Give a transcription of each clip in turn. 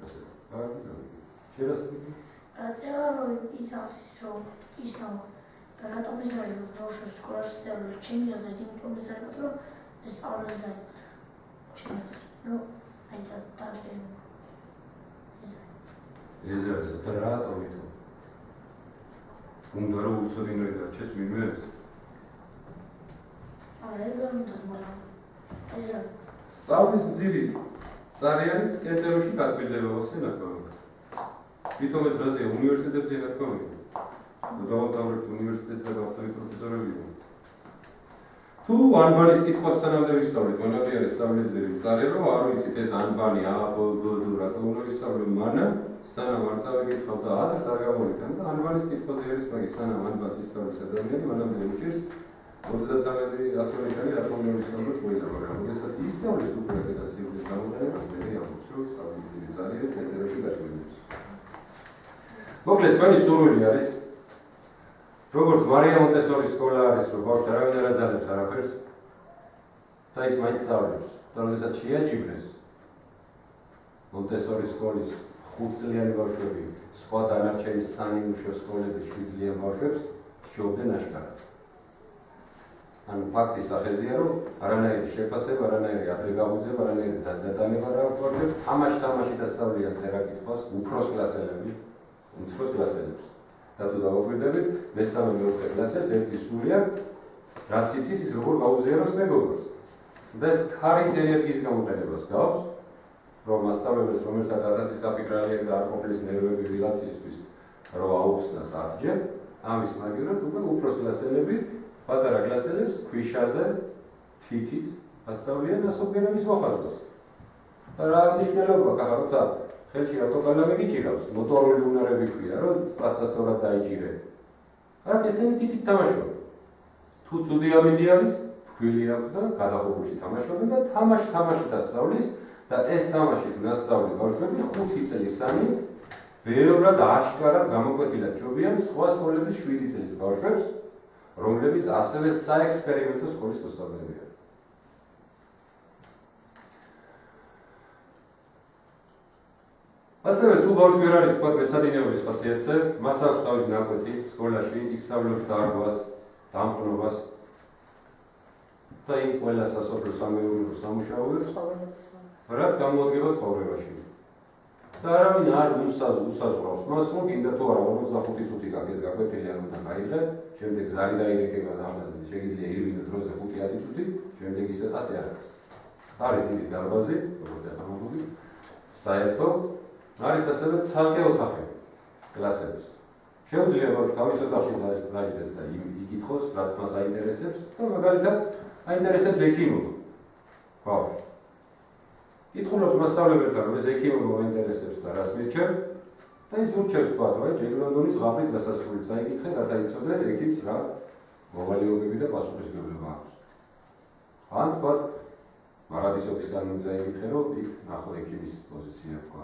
ასე. შეიძლება წერა იცავთ რომ ისავა და რატომ ეს არის რომ ბავშვებს სკოლაში სწავლობენ ჩემი აზრით იმიტომ ეს არის რომ ეს სწავლების არის ჩემი აზრით რომ აი და დაწერა ეს არის და რატომ ითო უნდა რომ უცოდინო დარჩეს ვინმეს არა ეგ უნდა მაგრამ ეს არის სწავლის ძირი წარი არის კერძეროში გაგბილდებობას ნაკლებად თვითონ ეს რაზეა უნივერსიტეტებზე ნათქვამია დავამთავრებთ უნივერსიტეტს და გავხდები პროფესორები თუ ანბანის კითხვას სანამ დავისწავლეთ მანამდე არის სწავლის ძირი წარი რომ არ ვიცით ეს ანბანი ა ბ გ დ რატომ უნდა ვისწავლო მანამ სანამ არ წავიკითხავ და აზრს არ გამოვიტან და ანბანის კითხვაზე არის მაგის სანამ ანბანს ისწავლის ადამიანი მანამდე უჭირს 33 ასოეთანი რატომ უნდა ვისწავლოთ ყველა მაგრამ როდესაც ისწავლის უკვე და სიკვდილის გამოტანებას მე ამბობს რომ სწავლის ძირი წარი არის კერძეროში გაგბილდებს მოკლედ ჩვენი სურვილი არის როგორც მარია მონტესორის სკოლა არის რომ ბავშვს არავინ არ აძალებს არაფერს და ის მაინც სწავლებს და როდესაც შეაჯიბრეს მონტესორის სკოლის 5 წლიანი ბავშვები სხვა დანარჩენი სამიმუშო სკოლების 7 წლიან ბავშვებს სჯობდნენ აშკარად ანუ ფაქტის სახეზეა რომ არანაირი შეფასება არანაირი ადრე გაუძება არანაირი დატანება რა ბავშვებს თამაში დასწავლიან წერა კითხვას უფროს კლასელები უმცროს კლასელებს და თუ დავაკვირდებით მესამე მეოთხე კლასელს ერთი სული აქვს რაც იცის ის როგორ გაუზიაროს მეგობრს და ეს ქარის ენერგიის გამოყენებას გავს რომ მასწავლებელს რომელსაც 1000 საფიქრალია და არ ყოფილის ნერვები ვილაცისთვის რომ აუხსნას 10-ჯერ ამის მაგივრად უკვე უფროს კლასელები პატარა კლასელებს ქვიშაზე თითით ასწავლიან ასობგერების მოხაზვას და რა მნიშვნელობა ახლა როცა ხელში ავტოკალამი გიჭირავს, მოტორული უნარები ქვია, რომ პასტასორად დაიჭირე. აქ ესენი თითით თამაშობენ. თუ ცუდი ამინდი არის, ფქვილი აქვს და გადახურვაში თამაშობენ და თამაში დასწავლის და ეს თამაშით ნასწავლი ბავშვები 5 წლისანი ბევრად აშკარად გამოკვეთილად ჯობიან სხვა სკოლების 7 წლის ბავშვებს, რომლებიც ასევე საექსპერიმენტო სკოლის მოსწავლეებია. ასევე თუ ბავშვი არ არის ვთქვათ მეცადინეობის ხასიათზე, მას აქვს თავის ნაკვეთი სკოლაში, იქ სწავლობს დარგვას, დამყნობას და იმ ყველა სასოფლო სამეურნეო სამუშაოებს, რაც გამოადგება ცხოვრებაში. და არავინ არ უსაზღვრავს მას, რომ კიდე თუ არა 45 წუთი გაგეს გაკვეთილი არ უნდა გაიღე, შემდეგ ზარი დაირეკება და შეიძლება ირვინო დროზე 5-10 წუთი, შემდეგ ისე ასე არ არის. არის დიდი დარბაზი, როგორც ახლა მოგივით, საერთო არის ასევე ცალკე ოთახები კლასების. შეუძლია ბავშვი თავის ოთახში დაიჭდეს და იკითხოს, რაც მას აინტერესებს და მაგალითად აინტერესებს ექიმობა. ბავშვი. იკითხულობს მასწავლებელთან, რომ ეს ექიმობა აინტერესებს და რას მირჩევ და ის მირჩევს თქვა, რომ ჯეკ ლონდონის ზღაპრის დასასრულით წაიკითხე, რათა იცოდე ექიმს რა მოვალეობები და პასუხისმგებლობა აქვს. ან თქვა მარადისობის კანონზე წაიკითხე, რომ იქ ნახო ექიმის პოზიცია თქვა.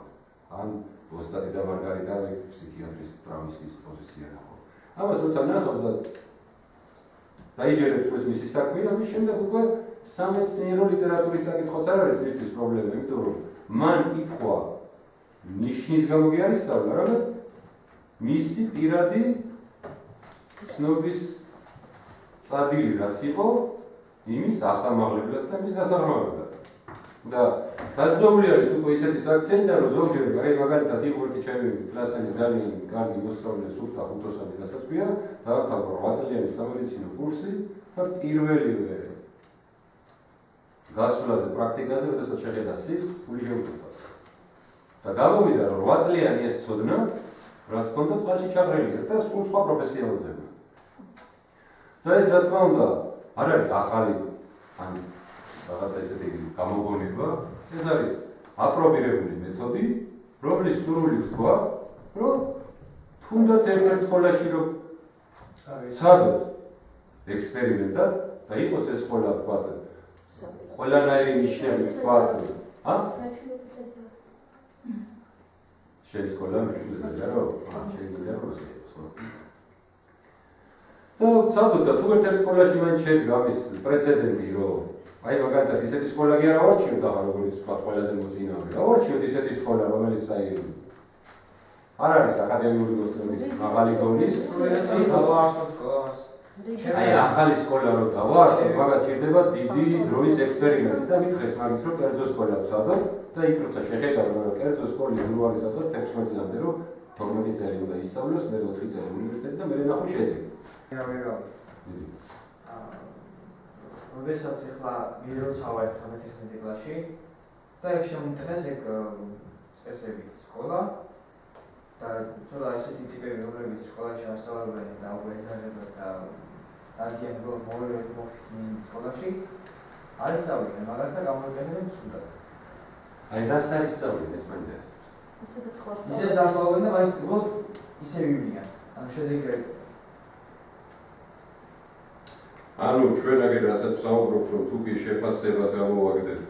ან ოსტატი და მარგარიტა ფსიქიატრის ტრამისკის პოზიცია ნახო. ამას როცა ნახავს და დაიჯერებს ეს მისი საქმე, ამის შემდეგ უკვე სამეცნიერო ლიტერატურის საკითხოც არ არის მისთვის პრობლემა, იმიტომ რომ მან კითხვა ნიშნის გამო კი არის სწავლა, მაგრამ მისი პირადი ცნობის წადილი რაც იყო, იმის ასამაღლებლად და იმის გასაღრმავებლად. და დაზღვეული არის უკვე ისეთი აქცენტი, რომ ზოგჯერ აი მაგალითად იყო ერთი ჩემი კლასელი ძალიან კარგი მოსწავლე სუფთა ხუთოსანი რასაც ქვია, დაამთავრა 8 წლიანი სამედიცინო კურსი და პირველივე გასვლაზე პრაქტიკაზე, როდესაც შეხედა სისხლს, გული შეუწყდა. და გამოვიდა რომ 8 წლიანი ეს ცოდნა, რაც ჰქონდა წყალში ჩაყრილი და სულ სხვა პროფესიალიზება. და ეს რა თქმა უნდა არ არის ახალი ან რაღაცა ისეთი გამოგონება, ეს არის აპრობირებული მეთოდი, რომლის სურვილი თქვა, რომ თუნდაც ერთ-ერთ სკოლაში რომ ცადოთ ექსპერიმენტად და იყოს ეს სკოლა თქვათ ყველანაირი ნიშნები თქვათ, შენ სკოლა მეჩვიდეზე რა, შეიძლება რომ ხო. და ცადოთ და თუ ერთ-ერთ სკოლაში მან შედგა ამის პრეცედენტი, რომ აი მაგალითად ისეთი სკოლა კი არა ვარჩიოთ ახლა როგორც თქვა ყველაზე მოწინააღმდეგე. რა ვარჩიოთ ისეთი სკოლა რომელიც აი არ არის აკადემიური მოსწავლეები მაღალი დონის აი ახალი სკოლა რო დავაარსოთ მაგას ჭირდება დიდი დროის ექსპერიმენტი და მითხეს მაგის რომ კერძო სკოლა ვსადოთ და იქ როცა შეხედავთ რომ კერძო სკოლის ნუ არის სადღაც 16 წლამდე რომ 12 წელი უნდა ისწავლოს, მე 4 წელი უნივერსიტეტი და მე ნახო შედეგი. როდესაც ახლა მიროცავარ 11 კლასში და ეგ შემომიტანეს ეგ წესები სკოლა და ცოტა ისეთი ტიპები რომლებიც სკოლაში არსებობენ და უგეცარებათ და დადიან რომ მოხდით სკოლაში არ ისწავლენ მაგას და გამოვიყენებენ სულად. აი რას არის სწავლენ ეს მაინტერესებს. ისე დასწავლენ და მაინც უბრალოდ ისე ვივლიან. ანუ შედეგი ანუ ჩვენ აგერ რასაც ვსაუბრობთ რომ თუ კი შეფასებას გამოვაგდებთ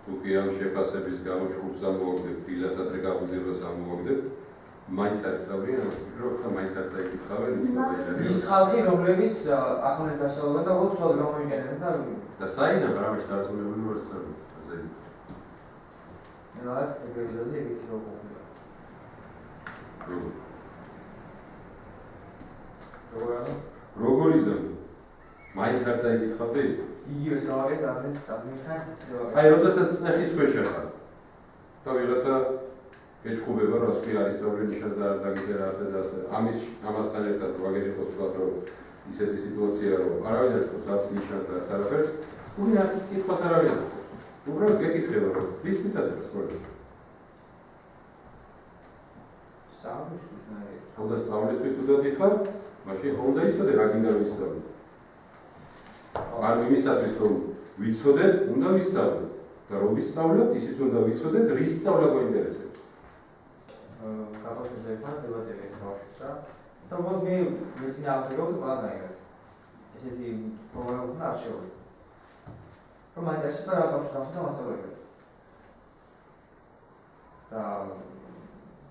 თუ კი ამ შეფასების გამო ჯგუფს ამოვაგდებთ დილასადრე გამოძიებას ამოვაგდებთ მაინც არის სწავლიან ამას ვფიქრობ და მაინც არ წაიკითხავენ ის ხალხი რომლებიც ახლა დასწავლენ და უბრალოდ სულად გამოვიყენებენ და საინამ რამეში დარწმუნებული ვარ სწავლენ ასე ნაად ეგრეზე ეგეთი როგორია როგორი ზოგი მაინც არ წაიკითხავდი? იგივე სავარია და ამით სამითხას აი როდესაც წნეხის ქვეშ ხარ და ვიღაცა გეჩხუბება რომ სპი არის სწავლენ ნიშანს და დაგიწერა ასე და ასე ამასთან ერთად ვაგერ იყოს ვთქვათ რომ ისეთი სიტუაცია რომ არავინ არ თქოს რაც ნიშანს და რაც არაფერს თუნდაც რაც კითხოს არავინ უბრალოდ გეკითხება რომ ვისთვის დადება სკოლაში ხოდა სწავლისთვის უდადი ხარ მაშინ ხომ უნდა იცოდე რა გინდა ვისწავლო ანუ იმისათვის რომ ვიცოდეთ უნდა ვისწავლოთ და რომ ვისწავლოთ ისიც უნდა ვიცოდეთ რის სწავლა გვინტერესებს გაბატონდა ერთად დებატები ხავშსა და მოდი მე ვიცი ავტორობ ყველანაირად ესეთი პროგრამა უნდა არჩევო რომ მაინტერესებს და რა გავშრა და მასწავლებელი და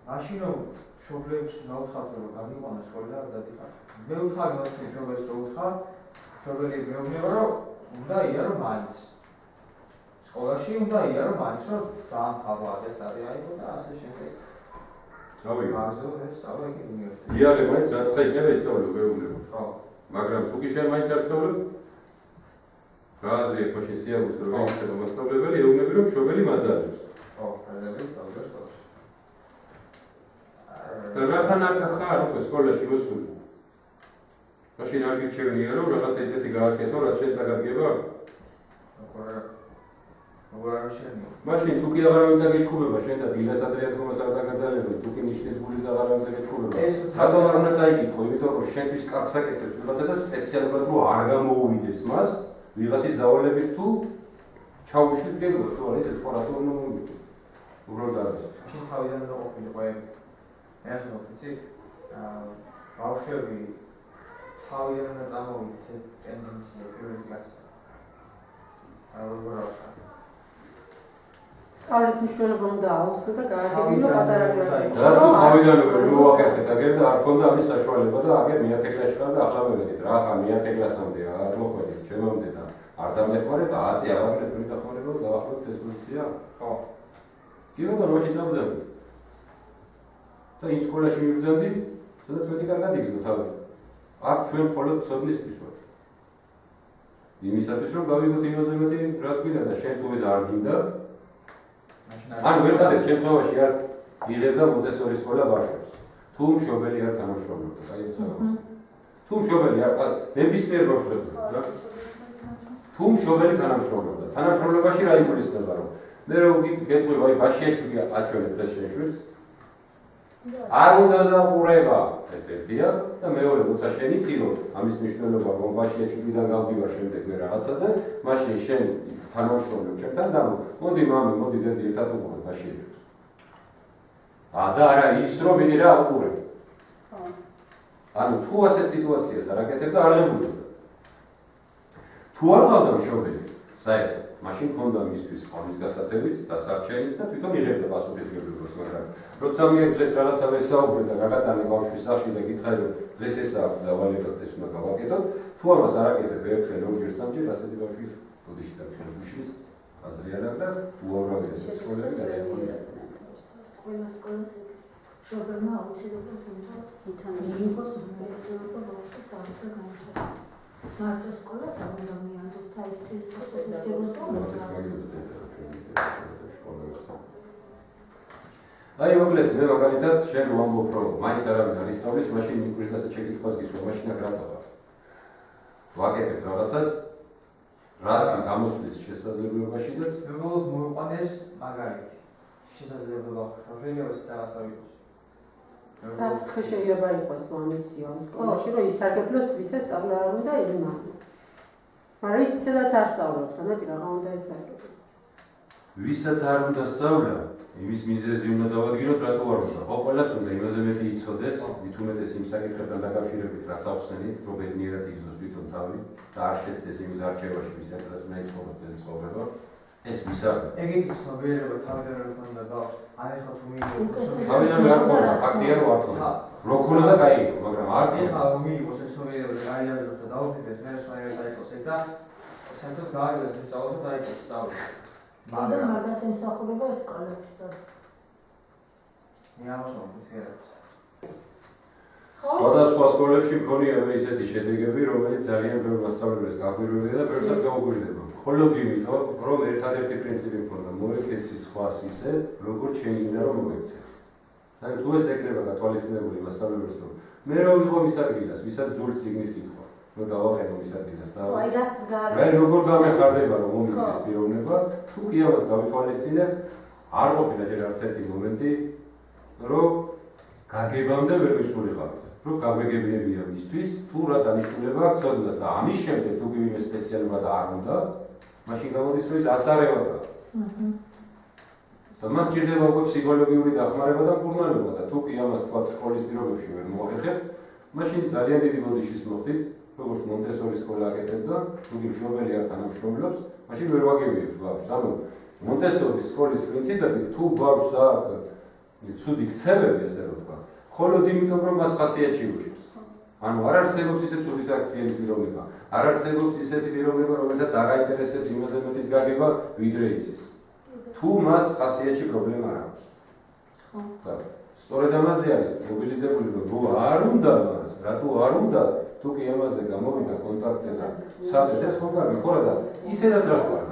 მაშინ რომ შობლებს ნაუთხარ რომ გამიყვანოს სკოლიდან და დადიხარ მე ვთხარ რომ შობლებს რო ვთხარ შობელი მეუბნება რომ უნდა იარო მაინც სკოლაში უნდა იარო მაინც რომ დაამთავრა ატესტატი აიღო და ასე შემდეგ რავი გაზო ეს ავეგი უნივერსიტეტი იარე მაინც რაც ხაიქნება ისწავლო მეუბნება ხო მაგრამ თუ კი შენ მაინც არ სწავლებ რა აზრი აქვს მაშინ სიარულს რომ ექნება მასწავლებელი ეუბნები რომ შობელი მაძალებს ხო კარგად დავდარ სკოლაში და რა ხანაკა ხარ უკვე სკოლაში მოსული მაშინ არ გირჩევნია რომ რაღაცა ისეთი გააკეთო რაც შენ წაგადგება როგორ არ შენია მაშინ თუ კი აღარავინ წაგეჩხუბება შენ და დილასადრე დგომას არ დაგაძალებენ თუ კი ნიშნის გულის აღარავინ წაგეჩხუბება რატომ არ უნდა წაიკითხო იმიტომ რომ შენთვის კარგს აკეთებს ვიღაცა და სპეციალურად რომ არ გამოუვიდეს მას ვიღაცის დავალებით თუ ჩაუშვით გეგმას თუ არა ისე სხვა რატომ უნდა მოვიდე უბრალოდ არის მაშინ თავიდან უნდა ყოფილიყო ეს ვიცი ბავშვები თავიდან უნდა წამოვიდეს ეს ტენდენცია პირველი კლასი როგორ არის სწავლის მნიშვნელობა უნდა აუხსნათ და გააგებინო პატარა კლასებში. რაც თავიდანვე მოვახერხეთ აგერ და არ ქონდა ამის საშუალება და აგერ მე-10 კლასში ხარ და ახლა მოვედით რა ხარ მე-10 კლასამდე არ მოხვედით ჩემამდე და არ დამეხმარე და 10 აღარ მეტყვი დახმარება და დაახლოებით ეს პოზიცია. ხო. კი ბატონო მაშინ წავზევდი. და იმ სკოლაში მივბრძანდი, სადაც მეტი კარგად იგრძნო თავი. აქ ჩვენ მხოლოდ ცოდნისთვის ვართ. იმისათვის რომ გავიგოთ იმაზე მეტი რაც გვინდა და შენ თუ ეს არ გინდა ანუ ერთადერთ შემთხვევაში არ იღებდა მონტესორის სკოლა ბავშვებს. თუ მშობელი არ თანამშრომლობდა, გაიცავდა. თუ მშობელი არ ნებისმიერ ბავშვებს რა. თუ მშობელი თანამშრომლობდა. თანამშრომლობაში რა იგულისხმება რომ მე რო გეტყვი ვაი ბაშიაჩუგი აჩვენე დღეს შეშვის. არ უნდა დაყურება ეს ერთია და მეორე როცა შენ იცი რომ ამის მნიშვნელობა რომ ბაშიაჩუგიდან გავდივარ შემდეგ მე რაღაცაზე, მაშინ შენ თანამშრომლობ ჩემთან და მოდი მამი, მოდი დედი ერთად უყუროთ ბაშიაჩუგს. და არა ის რომ მიდი რა უყურებ. ანუ თუ ასეთ სიტუაციას არ აკეთებ და არ ღებულობდა. თუ არ ყავდა მშობელი, საერთოდ მაშინ ქონდა მისთვის ხომის გასათევიც და სარჩენიც და თვითონ იღებდა პასუხისმგებლობას, მაგრამ როცა მე დღეს რაღაცა ვესაუბრე და გაგატანე ბავშვის სახში და გითხარი რომ დღეს ესაა დავალებად ეს უნდა გავაკეთოთ, თუ ამას არ აკეთებ ერთხელ, ორჯერ, სამჯერ ასეთი ბავშვი ბოდიში და ხელშუშის აზრი არ აქვს და უამრავი ესეთი სკოლები გადაიყვანეს. ყველა სკოლას შობერმა აუცილებლად უნდა ითანხმოს მეცნიერება ბავშვი საერთოდ გამოსავალ. მარტო სკოლას არ უნდა მიანდოს თავისი აი მოკლედ მე მაგალითად შენ ვამბობ რომ მაინც არავინ არ ისწავლის, მაშინ მიკვირს და შეკითხვას გისვა, მაშინ აქ რატო ხარ? ვაკეთებ რაღაცას რასი გამოსვლის შესაძლებლობაში და მეგობრებოდ მოვიყვანეს მაგალითი. შესაძლებლობა ხო შეიძლება ეს რაღაცა იყოს. საფრთხე შეიძლება იყოს ამისი ამ სკოლაში, რომ ისარგებლოს ვისაც სწავლა არ უნდა იმან. მაგრამ ის ისედაც არ სწავლობს, ამიტომ რა უნდა ესარგებლოს. ვისაც არ უნდა სწავლა, იმის მიზეზი უნდა დავადგინოთ, რატო არ უნდა. ყველას უნდა იმაზე მეტი იცოდეს, მით უმეტეს იმ საკითხებთან დაკავშირებით, რაც ახსენით, რომ ბედნიერად იგრძნოს თვითონ თავი და არ შეცდეს იმის არჩევაში, ვისაც უნდა იცხოვროს ცხოვრება. ეს ვისაა? ეგეთი ცნობიერება თავიდან რომ უნდა ბავშვს, არ ეხლა თუ მიიღოს. თავიდან არ ყოლა, ფაქტია რომ არ ყოლა. რო ქონოდა გაიგო, მაგრამ არ ეხლა რომ მიიღოს ეს ცნობიერება და გაიაზროს და დაუყენოს, მე სხვანაირად დაიწყოს და საერთოდ გააგზავნოს ის სწავლა და დაიწყოს სწავლა. მაგრამ მაგას ემსახურება ეს სკოლებში. მიამოსო ისე. სხვადასხვა სკოლებში მქონია ისეთი შედეგები, რომელიც ძალიან ბევრ მასწავლებელს გაგვირგვინებდა და ბევრსაც გაუგვირდება. მხოლოდ იმიტომ, რომ ერთადერთი პრინციპი მქონდა, მოეკეცი სხვას ისე, როგორც შენ გინდა რომ მოგექცე. აი თუ ეს ეკრება გათვალისწინებული მასწავლებელს, რომ მე რომ ვიყო მის ადგილას, ვისაც ზურს ციგნის კითხვა, რომ დავაყენო მის ადგილას და აი რას მე როგორ გამეხარდება რომ მომიგდეს პიროვნება, თუ კი ამას გავითვალისწინებ, არ ყოფილა ჯერ არც ერთი მომენტი, რომ გაგებამდე ვერ მისულიყავით. რომ გაგვეგებინებია მისთვის, თუ რა დანიშნულება აქვს ცოდნას და ამის შემდეგ თუ ვინმე სპეციალობა და არ უნდა, მაშინ გამოდის რომ ის ასარევადა. და მას ჭირდება უკვე ფსიქოლოგიური დახმარება და მკურნალობა და თუ კი ამას თქვა სკოლის პირობებში ვერ მოახერხებ, მაშინ ძალიან დიდი ბოდიშის მოხდით, როგორც მონტესორის სკოლა აკეთებდა, თუ კი მშობელი არ თანამშრომლობს, მაშინ ვერ ვაგებიებთ ბავშვს. ანუ მონტესორის სკოლის პრინციპები თუ ბავშვს აქვს ცუდი ქცევები, ესე რომ ვთქვა, მხოლოდ იმიტომ რომ მას ხასიათში უჭირს. ანუ არ არსებობს ისე ცუდი საქციელის პიროვნება, არ არსებობს ისეთი პიროვნება, რომელსაც არ აინტერესებს იმაზე მეტის გაგება, ვიდრე იცის. თუ მას ხასიათში პრობლემა არ აქვს. და სწორედ ამაზე არის მობილიზებული, რომ არ უნდა მას, რატო არ უნდა, თუ კი ამაზე გამოვიდა კონტაქტზე და სადაც ეს ხომ კარგი ხორა და ისედაც რას ვარ.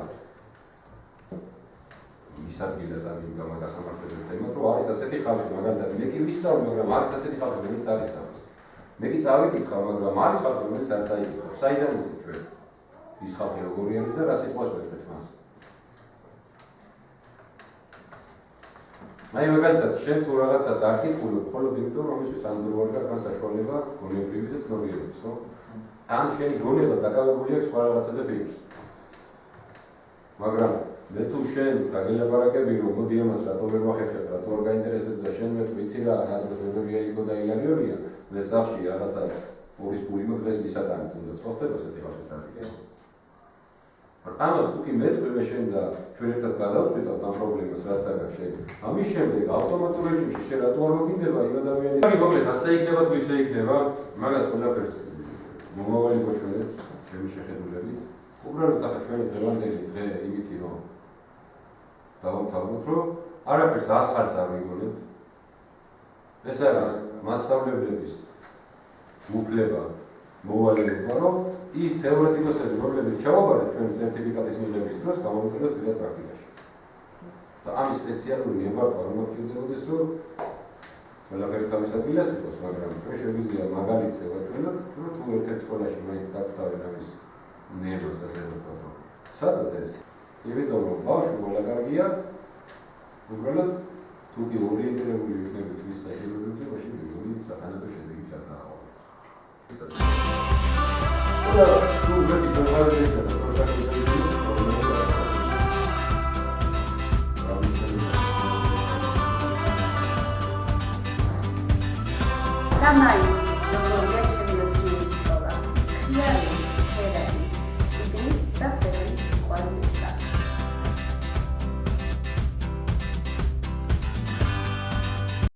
ის ადგილას არ გამაგასამართლებელი თემა, რომ არის ასეთი ხალხი, მაგალითად მე კი ვისწავლი, მაგრამ არის ასეთი ხალხი, რომელიც არ ისწავლის. მე კი წავიკითხავ, მაგრამ არის ხალხი, რომელიც არ წაიკითხავს. საიდან ვიცით ჩვენ? ის ხალხი როგორი არის და რა სიტყვას ვეთქვით მას? აი მაგალითად, შენ თუ რაღაცას არ კითხულობ, მხოლოდ იმიტომ, რომ ისვის ანდროარ გაქვს საშუალება გონებრივი და ცნობიერების, ხო? ან შენი გონება დაკავებული აქვს სხვა რაღაცაზე პირს. მაგრამ მე თუ შენ დაგელაპარაკები, რომ მოდი ამას რატო ვერ ვახერხებთ, რატო არ გაინტერესებს და შენ მე ვიცი რა დროს მეგობია იყო და ილარიონია, მე სახში რაღაცა პურის პული მაქვს დღეს მისატანით უნდა წოხდება ესეთი ხალხიც არის. ამას თუ კი მეტყვი შენ და ჩვენ ერთად გადავწყვიტავთ ამ პრობლემას, რაც აქვს შენ. ამის შემდეგ ავტომატურ რეჟიმში შენ რატო არ მოგინდება იმ ადამიანის? აი მოკლედ ასე იქნება თუ ისე იქნება, მაგას ყველაფერს მომავალი გვაჩვენებს ჩემი შეხედულებით. უბრალოდ ახლა ჩვენი დღევანდელი დღე იმითი რომ დავამთავროთ, რომ არაფერს ახალს არ ვიგონებთ. ეს არის მასშტაბლების უფლება, მოვალეობა, რომ ის თეორეტიკოსები, რომლებიც ჩავაბარეთ ჩვენი სერტიფიკატის მიღების დროს, გამოვიყენოთ პირად პრაქტიკაში. და ამის სპეციალური ნებართვა არ მოგჭირდებოდეს, რომ ყველაფერი თავის ადგილას იყოს, მაგრამ ჩვენ შეგვიძლია მაგალითზე ვაჩვენოთ, რომ თუ ერთ-ერთ სკოლაში მაინც დაგვთავენ ამის ნებას და ასე ვთქვათ, რომ სადაც ეს იმიტომ რომ ბავშვი ყველა კარგია, უბრალოდ თუ კი ორიენტირებული იქნებით მის საჭიროებებზე, მაშინ მეგონი სათანადო შედეგიც არ დაავალებს. თუ მეტი ჯერმალიზება და პროცესი